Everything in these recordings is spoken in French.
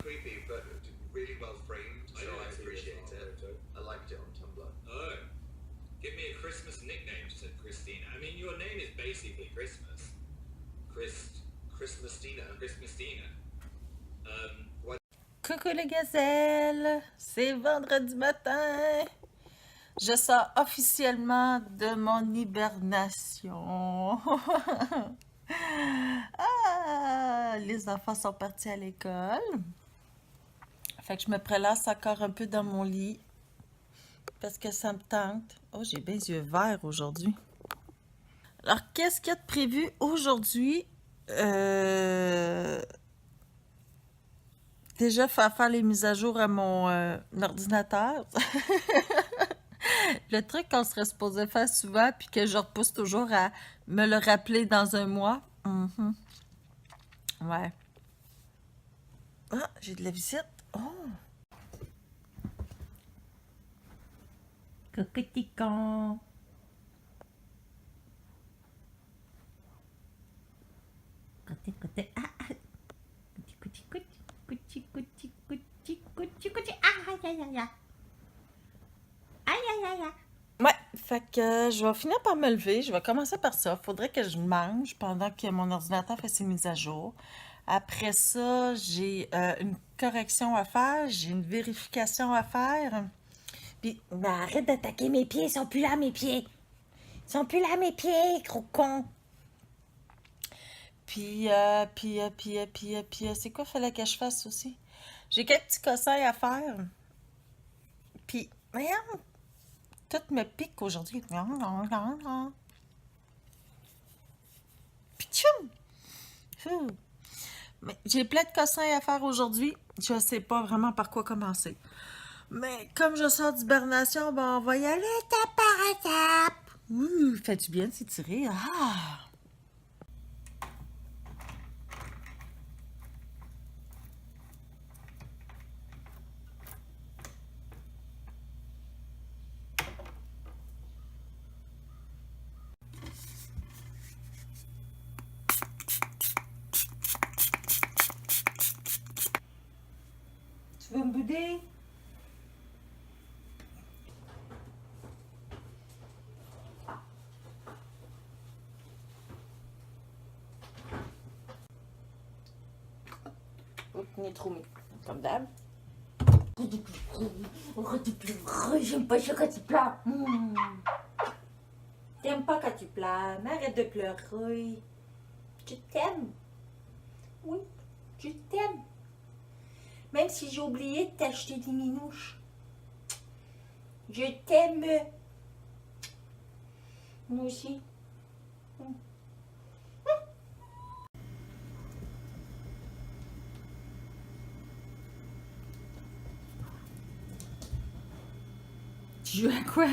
creepy, but really well framed, so I appreciate it. I liked it on Tumblr. Oh. Give me a Christmas nickname, said Christina. I mean, your name is basically Christmas. Christmastina. Christmastina. Coucou les gazelles, c'est vendredi matin. Je sors officiellement de mon hibernation. Les enfants sont partis à l'école. Fait que je me prélasse encore un peu dans mon lit parce que ça me tente. Oh, j'ai bien les yeux verts aujourd'hui. Alors, qu'est-ce qu'il y a de prévu aujourd'hui? Déjà, faire les mises à jour à mon ordinateur. Le truc qu'on serait supposé faire souvent, puis que je repousse toujours à me le rappeler dans un mois. Ouais. Ah, j'ai de la visite. Oh! Cocoticon! Côté. Ah! Ouais, fait que je vais finir par me lever. Je vais commencer par ça. Faudrait que je mange pendant que mon ordinateur fait ses mises à jour. Après ça, j'ai une correction à faire. J'ai une vérification à faire. Puis, arrête d'attaquer mes pieds. Ils sont plus là, mes pieds. Ils sont plus là, mes pieds, gros con. Puis, c'est quoi fallait que je fasse aussi? J'ai quelques petits cossins à faire. Puis, voyons, tout me pique aujourd'hui. Pichoum! Mais j'ai plein de cossins à faire aujourd'hui. Je ne sais pas vraiment par quoi commencer. Mais comme je sors d'hibernation, on va y aller étape par étape. Fait du bien de s'étirer. Ah! Tu veux me bouder? Il est trop mou, comme d'hab. Arrête de pleurer, j'aime pas ça quand tu pleures. T'aimes pas quand tu pleures, mais arrête de pleurer. Je t'aime. Oui, je t'aime. Même si j'ai oublié de t'acheter des minouches. Je t'aime. Moi aussi. Tu joues à quoi?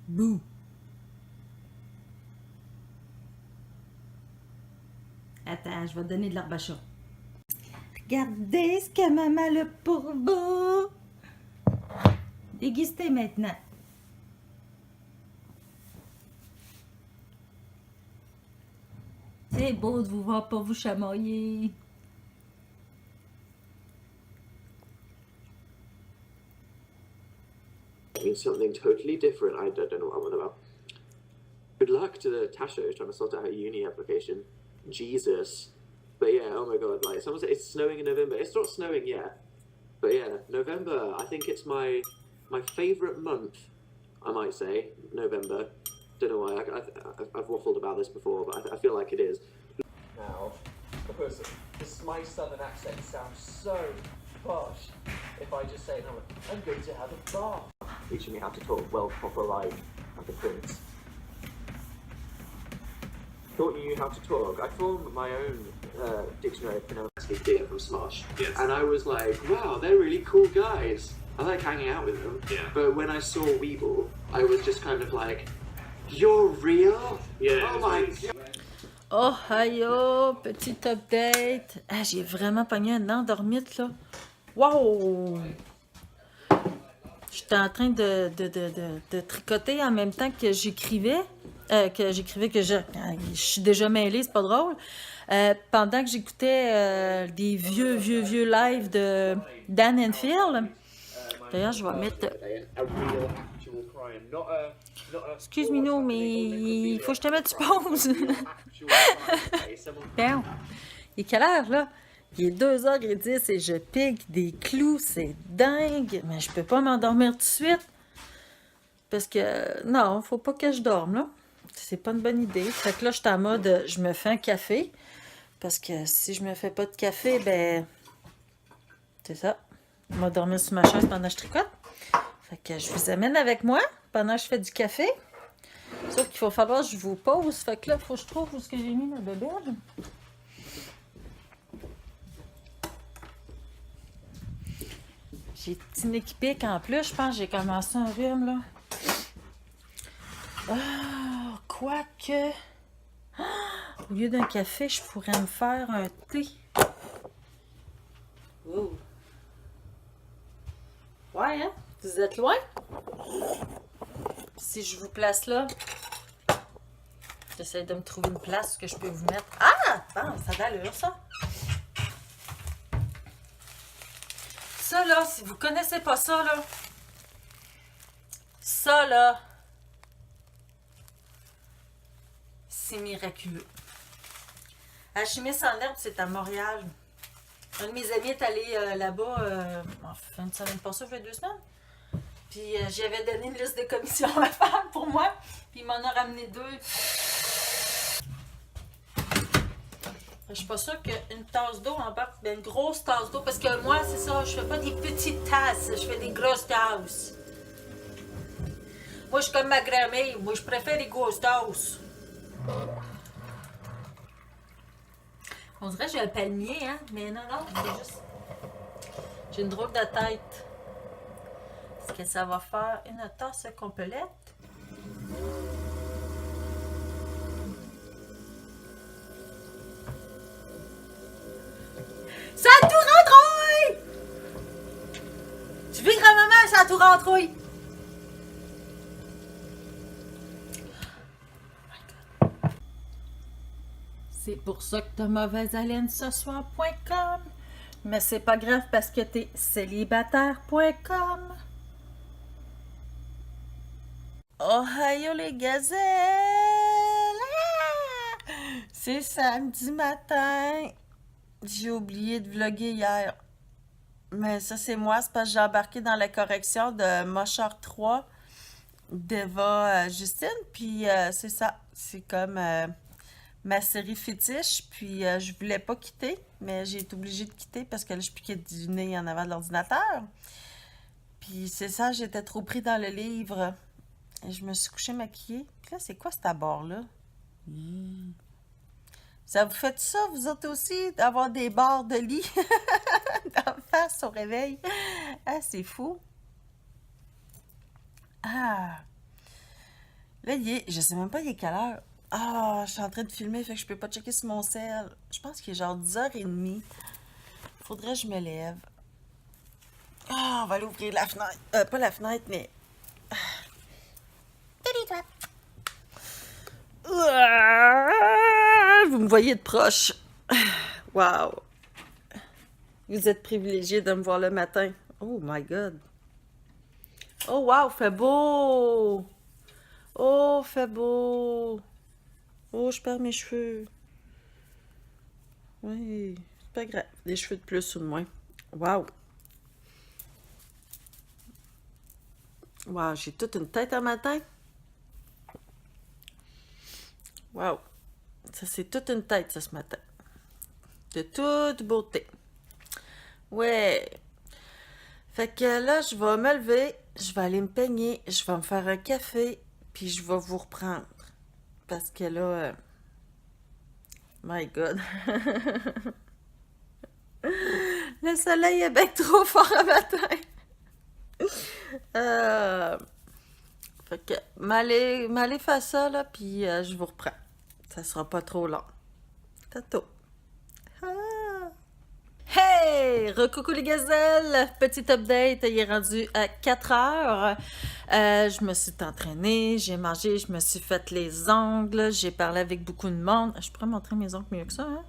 Bouh! Attends, je vais te donner de l'herbe à chat. Regardez ce que maman a pour vous! Dégustez maintenant. C'est beau de vous voir pas vous chamailler. Something totally different. I don't know what I'm on about. Good luck to the Tasha who's trying to sort out her uni application. Jesus. But yeah, oh my god, like someone said it's snowing in November. It's not snowing yet. But yeah, November, I think it's my favourite month, I might say, November. Don't know why, I've waffled about this before, but I feel like it is. Now, because my southern accent sounds so posh, if I just say, no, I'm going to have a bath. Teaching me how to talk well, proper like a prince. Thought you knew how to talk. I formed my own dictionary of pronunciation from Smosh. Yes. And I was like, wow, they're really cool guys. I like hanging out with them. Yeah. But when I saw Weeble, I was just kind of like, you're real? Yeah. Oh my god. Oh, aïe, petit update. Ah, j'ai vraiment pogné un endormite, là. Wow! J'étais en train de tricoter en même temps que j'écrivais. Je suis déjà mêlée, c'est pas drôle. Pendant que j'écoutais des vieux lives de Dan Enfield. D'ailleurs, je vais mettre... Excuse-moi, mais il faut que je te mette sur pause. Bien. Il est quelle heure, là? Il est 2h10 et je pique des clous. C'est dingue. Mais je peux pas m'endormir tout de suite. Parce que, non, faut pas que je dorme, là. C'est pas une bonne idée. Fait que là, je suis en mode, je me fais un café. Parce que si je me fais pas de café, ben... C'est ça. Je vais dormir sur ma chaise pendant que je tricote. Fait que je vous amène avec moi pendant que je fais du café. Sauf qu'il va falloir que je vous pose. Fait que là, il faut que je trouve où est-ce que j'ai mis ma bébelle. J'ai petit nez qui pique en plus. Je pense que j'ai commencé un rhume, là. Ah, quoique... Au lieu d'un café, je pourrais me faire un thé. Oh. Ouais, hein? Vous êtes loin? Si je vous place là, j'essaie de me trouver une place que je peux vous mettre. Ah! Bon, ça a d'allure, ça. Ça, là, si vous connaissez pas ça, là, ça, là, c'est miraculeux. Alchimiste en herbe, c'est à Montréal. Un de mes amis est allé là-bas, une semaine passée, ça fait 2 semaines. Puis j'y avais donné une liste de commissions à faire pour moi. Puis il m'en a ramené 2. Je suis pas sûre qu'une tasse d'eau embarque, ben une grosse tasse d'eau, parce que moi, c'est ça, je fais pas des petites tasses, je fais des grosses tasses. Moi, je suis comme ma grand-mère, moi, je préfère les grosses tasses. On dirait que j'ai un palmier, hein, mais non, c'est juste... J'ai une drôle de tête. Est-ce que ça va faire une tasse complète? Ça a tout rentré! Tu veux grand-maman, ça a tout rentré! C'est pour ça que t'as mauvaise haleine ce soir.com. Mais c'est pas grave parce que t'es célibataire.com. Ohio les gazelles! Ah! C'est samedi matin. J'ai oublié de vlogger hier. Mais ça, c'est moi. C'est parce que j'ai embarqué dans la correction de Mochard 3 d'Eva Justine. Puis c'est ça. C'est comme ma série fétiche. Puis je voulais pas quitter. Mais j'ai été obligée de quitter parce que là, je piquais du nez en avant de l'ordinateur. Puis c'est ça, j'étais trop pris dans le livre. Et je me suis couchée maquillée. Puis là, c'est quoi cet abord-là? Ça vous fait ça, vous autres aussi, d'avoir des barres de lit d'en face au réveil? Ah, c'est fou. Ah. Là, je sais même pas il est quelle heure. Ah, je suis en train de filmer, fait que je peux pas checker sur mon cell. Je pense qu'il est genre 10h30. Faudrait que je me lève. Ah, on va aller ouvrir la fenêtre. Pas la fenêtre, mais... Salut, toi! Vous me voyez de proche. Wow. Vous êtes privilégiés de me voir le matin. Oh my God. Oh wow, fait beau. Oh, fait beau. Oh, je perds mes cheveux. Oui, c'est pas grave. Des cheveux de plus ou de moins. Wow. Wow, j'ai toute une tête un matin. Wow. Ça, c'est toute une tête, ça, ce matin. De toute beauté. Ouais. Fait que là, je vais me lever, je vais aller me peigner, je vais me faire un café, puis je vais vous reprendre. Parce que là... My God. Le soleil est bien trop fort le matin. Fait que m'aller faire ça, là, puis je vous reprends. Ça sera pas trop long. Tato. Ah. Hey! Hey! Recoucou les gazelles! Petit update, il est rendu à 4 heures. Je me suis entraînée, j'ai mangé, je me suis fait les ongles, j'ai parlé avec beaucoup de monde. Je pourrais montrer mes ongles mieux que ça, hein?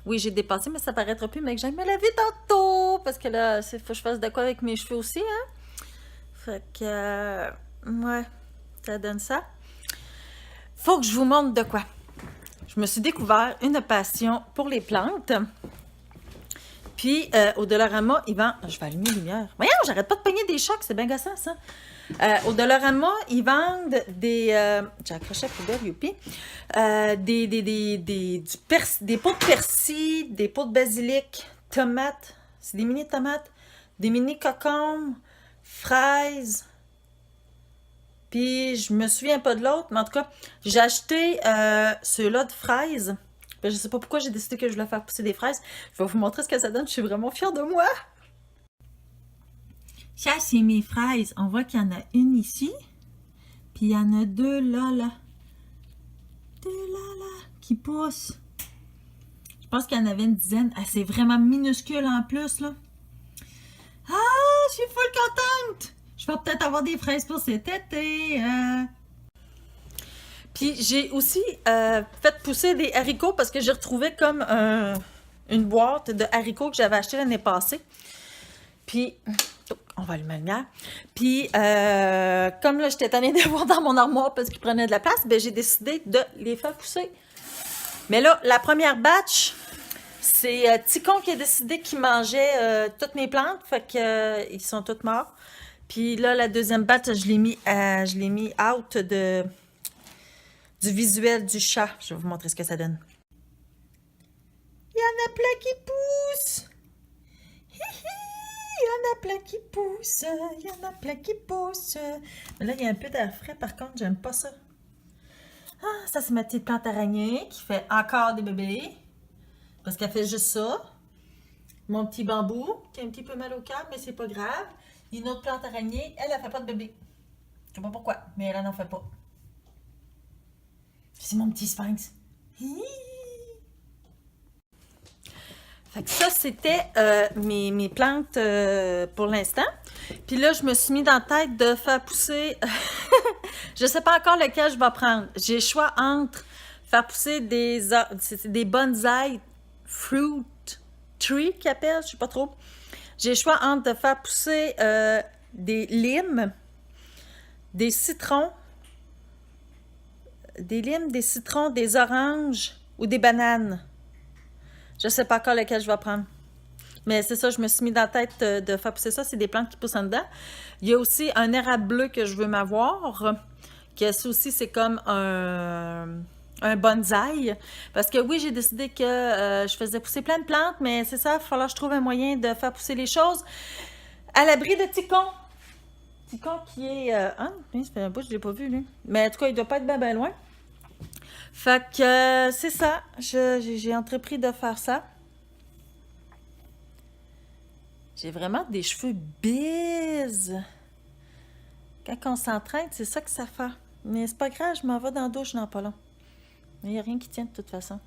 Oui, j'ai dépassé, mais ça paraîtra plus, mais que j'aille me laver tantôt, parce que là, il faut que je fasse de quoi avec mes cheveux aussi, hein? Fait que, ouais, ça donne ça. Faut que je vous montre de quoi. Je me suis découvert une passion pour les plantes. Puis, au Dollarama, ils vendent... Je vais allumer la lumière. Voyons, j'arrête pas de pogner des chocs, c'est bien gossant, ça. Au Dollarama, ils vendent des... J'ai accroché à la poubelle, youpi. Des pots de persil, des pots de basilic, tomates. C'est des mini tomates, des mini cocombes, fraises. Puis, je me souviens pas de l'autre, mais en tout cas, j'ai acheté ceux-là de fraises. Je sais pas pourquoi j'ai décidé que je voulais faire pousser des fraises. Je vais vous montrer ce que ça donne. Je suis vraiment fière de moi. Ça, c'est mes fraises. On voit qu'il y en a une ici. Puis, il y en a deux là, là. Deux là, qui poussent. Je pense qu'il y en avait une dizaine. Ah, c'est vraiment minuscule en plus, là. Ah, je suis full contente! Je vais peut-être avoir des fraises pour cet été. Puis j'ai aussi fait pousser des haricots parce que j'ai retrouvé comme une boîte de haricots que j'avais acheté l'année passée. Puis, on va allumer la lumière. Puis, comme là, j'étais tannée de voir dans mon armoire parce qu'ils prenaient de la place, ben j'ai décidé de les faire pousser. Mais là, la première batch, c'est Ticon qui a décidé qu'il mangeait toutes mes plantes. Fait que ils sont toutes morts. Puis là, la deuxième batch, je l'ai mis out du visuel du chat. Je vais vous montrer ce que ça donne. Il y en a plein qui poussent. Il y en a plein qui poussent. Il y en a plein qui poussent. Mais là, il y a un peu d'air frais. Par contre, j'aime pas ça. Ah, ça, c'est ma petite plante araignée qui fait encore des bébés. Parce qu'elle fait juste ça. Mon petit bambou qui a un petit peu mal au cœur, mais c'est pas grave. Une autre plante araignée, elle fait pas de bébé. Je sais pas pourquoi, mais elle n'en fait pas. C'est mon petit sphinx. Fait que ça, c'était mes plantes pour l'instant. Puis là, je me suis mis dans la tête de faire pousser... je sais pas encore lequel je vais prendre. J'ai le choix entre faire pousser des bonsaï fruit tree qu'ils appellent, je sais pas trop. J'ai le choix entre de faire pousser des limes, des citrons, des oranges ou des bananes. Je ne sais pas encore lequel je vais prendre. Mais c'est ça, je me suis mis dans la tête de faire pousser ça. C'est des plantes qui poussent en dedans. Il y a aussi un érable bleu que je veux m'avoir. Que ça aussi, c'est comme un bonsaï. Parce que oui, j'ai décidé que je faisais pousser plein de plantes, mais c'est ça, il va falloir que je trouve un moyen de faire pousser les choses à l'abri de Ticon. Ticon qui est... ça fait un bout, je ne l'ai pas vu, lui. Mais en tout cas, il ne doit pas être bien loin. Fait que c'est ça. J'ai entrepris de faire ça. J'ai vraiment des cheveux bises. Quand on s'entraîne, c'est ça que ça fait. Mais c'est pas grave, je m'en vais dans la douche dans pas long. Il n'y a rien qui tient de toute façon.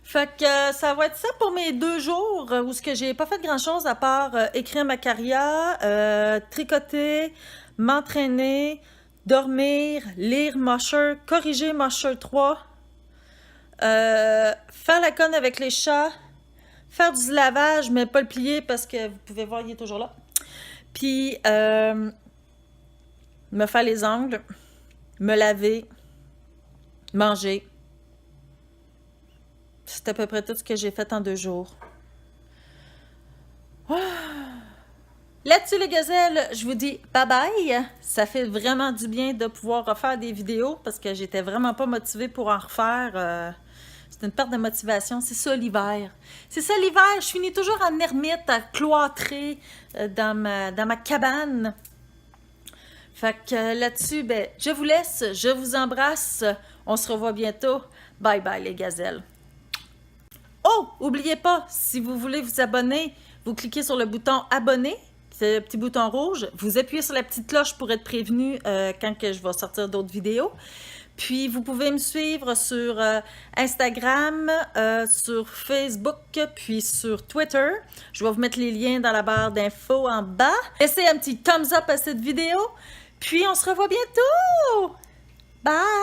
Fait que ça va être ça pour mes 2 jours où ce que j'ai pas fait grand-chose à part écrire ma carrière, tricoter, m'entraîner, dormir, lire Musher, corriger Musher 3, faire la conne avec les chats, faire du lavage, mais pas le plier parce que vous pouvez voir, il est toujours là. Puis, me faire les ongles, me laver, manger. C'est à peu près tout ce que j'ai fait en 2 jours. Là-dessus, les gazelles, je vous dis bye-bye. Ça fait vraiment du bien de pouvoir refaire des vidéos parce que j'étais vraiment pas motivée pour en refaire. C'est une perte de motivation. C'est ça l'hiver. C'est ça l'hiver. Je finis toujours en ermite, à cloîtrer dans ma cabane. Fait que là-dessus, ben, je vous laisse. Je vous embrasse. On se revoit bientôt. Bye-bye, les gazelles. Oh, n'oubliez pas, si vous voulez vous abonner, vous cliquez sur le bouton abonner ce petit bouton rouge. Vous appuyez sur la petite cloche pour être prévenu quand que je vais sortir d'autres vidéos. Puis, vous pouvez me suivre sur Instagram, sur Facebook, puis sur Twitter. Je vais vous mettre les liens dans la barre d'infos en bas. Laissez un petit thumbs up à cette vidéo. Puis, on se revoit bientôt! Bye!